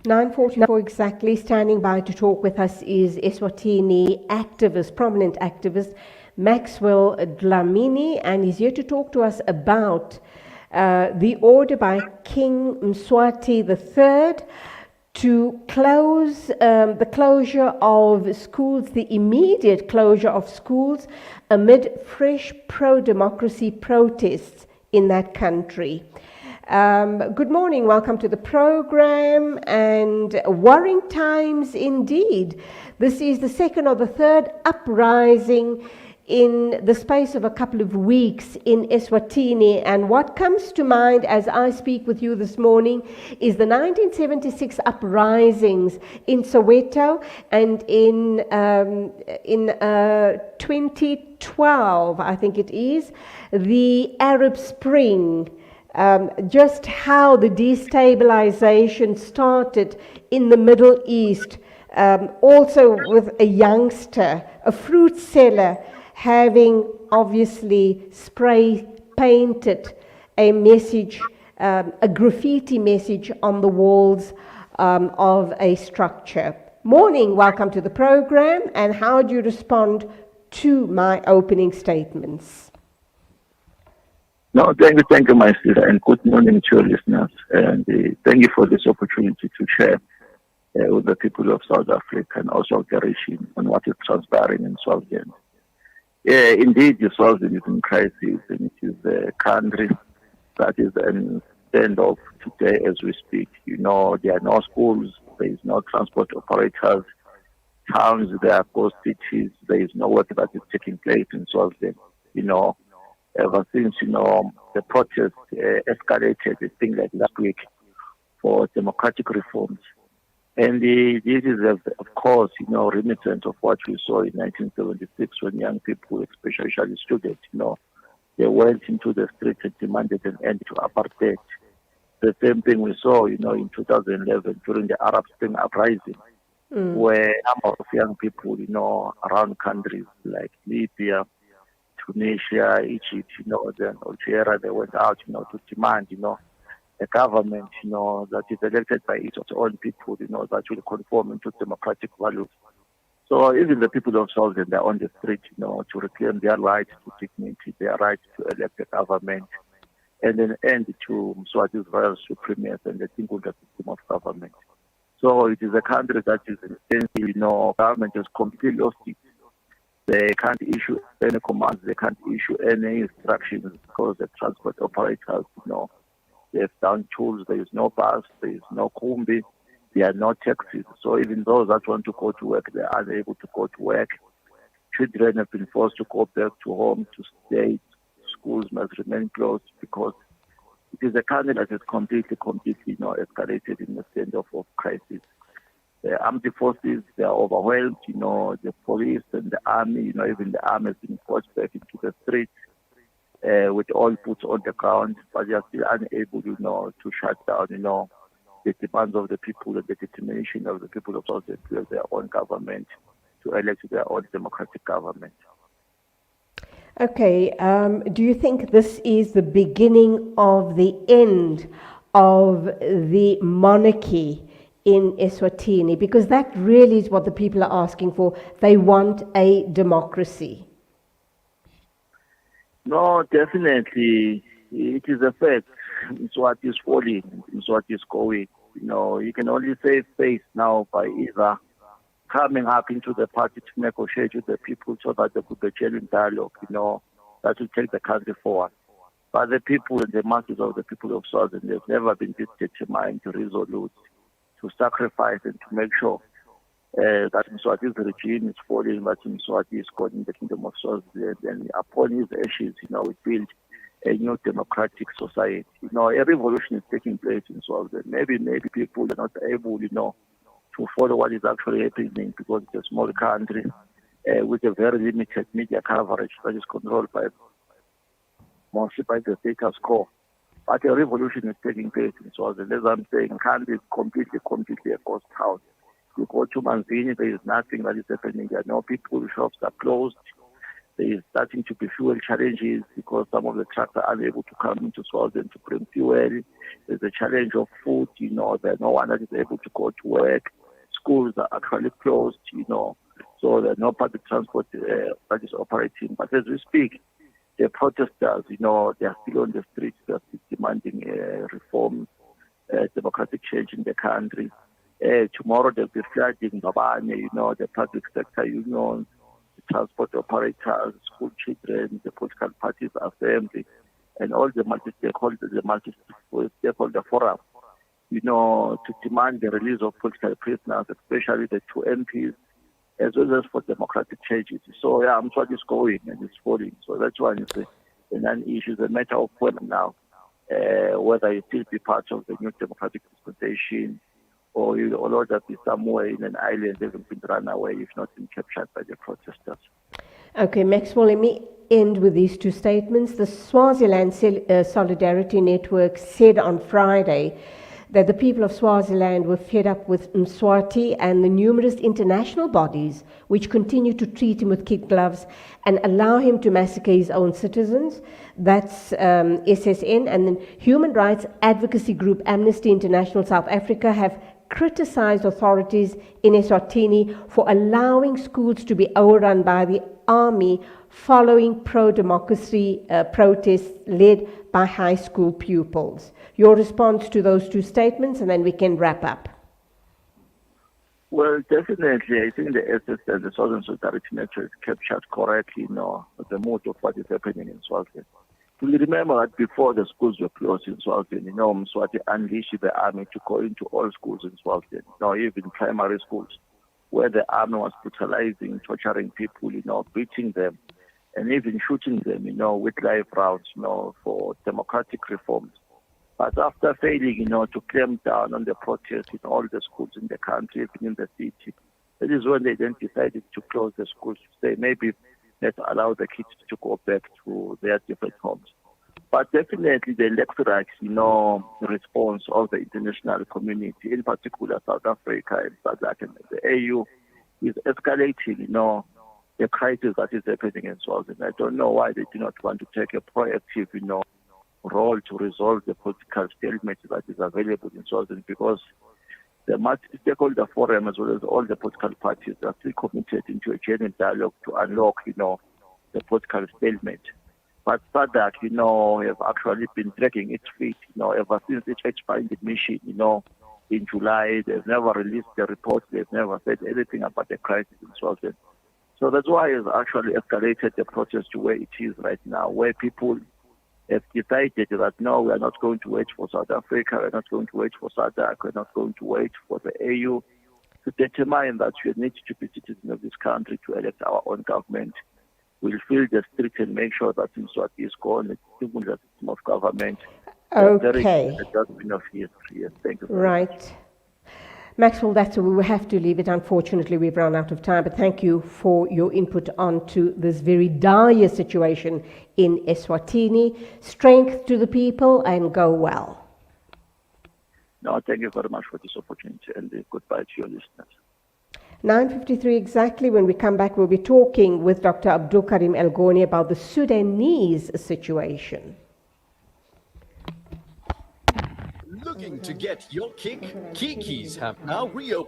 9:44 exactly. Standing by to talk with us is eSwatini activist, prominent activist, Maxwell Dlamini, and he's here to talk to us about the order by King Mswati III to close the closure of schools, the immediate closure of schools amid fresh pro-democracy protests in that country. Good morning, welcome to the program, and worrying times indeed. This is the second or the third uprising in the space of a couple of weeks in eSwatini, and what comes to mind as I speak with you this morning is the 1976 uprisings in Soweto, and in 2012, I think it is, the Arab Spring. Just how the destabilization started in the Middle East, also with a youngster, a fruit seller, having obviously spray painted a message, a graffiti message on the walls of a structure. Morning, welcome to the program, and how do you respond to my opening statements? No, thank you, my sister, and good morning to your listeners. And thank you for this opportunity to share with the people of South Africa and also the region on what is transpiring in Swaziland. Indeed, Swaziland is in crisis, and it is a country that is in standoff today as we speak. You know, there are no schools, there is no transport operators, towns, there are ghost cities, there is no work that is taking place in Swaziland. You know, ever since, the protest escalated, I think like last week, for democratic reforms. And this is, of course, reminiscent of what we saw in 1976 when young people, especially students, they went into the streets and demanded an end to apartheid. The same thing we saw, in 2011 during the Arab Spring uprising, where a number of young people, around countries like Libya, Tunisia, Egypt, then Algeria, they went out, to demand, a government, that is elected by its own people, that will conform into democratic values. So even the people of Swaziland, they're on the street, to reclaim their right to dignity, their right to elect a government, and then end to Mswati's royal supremacy and the single system of government. So it is a country that is intensive, government has completely lost it. They can't issue any commands, they can't issue any instructions because the transport operators, they've done tools, there is no bus, there is no kumbi, there are no taxis. So even those that want to go to work, they are unable to go to work. Children have been forced to go back to home, to stay. Schools must remain closed because it is a country that is completely, escalated in the standoff of crisis. The armed forces, they are overwhelmed, the police and the army, even the army has been forced back into the streets with all boots on the ground, but they are still unable, to shut down, the demands of the people and the determination of the people of South Africa to have their own government, to elect their own democratic government. Okay, do you think this is the beginning of the end of the monarchy in eSwatini? Because that really is what the people are asking for. They want a democracy. No, definitely. It is a fact. Mswati is falling. Mswati is going. You can only save face now by either coming up into the party to negotiate with the people so that there could be genuine dialogue, that will take the country forward. But the people and the masses of the people of Southern, they've never been this determined, resolute, to sacrifice and to make sure that Mswati's regime is falling, that Mswati is going in the kingdom of Swaziland, and upon his ashes, we build a new democratic society. A revolution is taking place in Swaziland. Maybe people are not able, to follow what is actually happening because it's a small country with a very limited media coverage that is controlled by mostly by the status quo. But a revolution is taking place in Swaziland. As I'm saying, country is completely a ghost town. You go to Manzini, there is nothing that is happening. There are no people, shops are closed. There is starting to be fuel challenges because some of the trucks are unable to come into Swaziland to bring fuel. There's a challenge of food, that no one is able to go to work. Schools are actually closed, so there's no public transport that is operating. But as we speak, the protesters, they are still on the streets. They are still demanding reforms, democratic change in the country. Tomorrow they'll be flooding Babane, the public sector unions, the transport operators, school children, the political parties assembly, and all the multi-stakeholder forum, to demand the release of political prisoners, especially the two MPs, as well as for democratic changes. So, Mswati is going and it's falling. So that's why it's a non-issue. It's a matter of when now, whether it will be part of the new democratic dispensation or you will order be somewhere in an island that will be run away if not been captured by the protesters. Okay, Maxwell, let me end with these two statements. The Swaziland Solidarity Network said on Friday that the people of Swaziland were fed up with Mswati and the numerous international bodies which continue to treat him with kid gloves and allow him to massacre his own citizens. That's SSN. And then human rights advocacy group Amnesty International South Africa have criticized authorities in eSwatini for allowing schools to be overrun by the army following pro-democracy protests led by high school pupils. Your response to those two statements, and then we can wrap up. Well, definitely, I think the SSN, the Southern Solidarity Network, captured correctly, the mood of what is happening in Swaziland. We remember that before the schools were closed in Swaziland, Mswati unleashed the army to go into all schools in Swaziland, even primary schools, where the army was brutalizing, torturing people, beating them, and even shooting them, with live rounds, for democratic reforms. But after failing, to clamp down on the protests in all the schools in the country, even in the city, that is when they then decided to close the schools, to say maybe let's allow the kids to go back to their different homes. But definitely the electorate, response of the international community, in particular South Africa and South Africa, the AU, is escalating, the crisis that is happening in Swaziland. I don't know why they do not want to take a proactive, role to resolve the political stalemate that is available in Swaziland, because the multi-stakeholder forum, as well as all the political parties, are still committed into a genuine dialogue to unlock, the political stalemate. But SADC, have actually been dragging its feet, ever since the fact-finding mission, in July. They've never released the report. They've never said anything about the crisis in Swaziland. So that's why it's actually escalated the protest to where it is right now, where people have decided that no, we are not going to wait for South Africa, we're not going to wait for SADC, we're not going to wait for the AU to determine that we need to be citizens of this country to elect our own government. We'll fill the streets and make sure that Mswati is gone, it's still the system of government. Okay. Adjustment of history. Yes, thank you. Right. Maxwell, that's where we will have to leave it. Unfortunately, we've run out of time, but thank you for your input onto this very dire situation in eSwatini. Strength to the people and go well. No, thank you very much for this opportunity, and goodbye to your listeners. 9:53 exactly. When we come back, we'll be talking with Dr. Abdul Karim El-Goni about the Sudanese situation. Looking to get your kick? Kiki's have now reopened.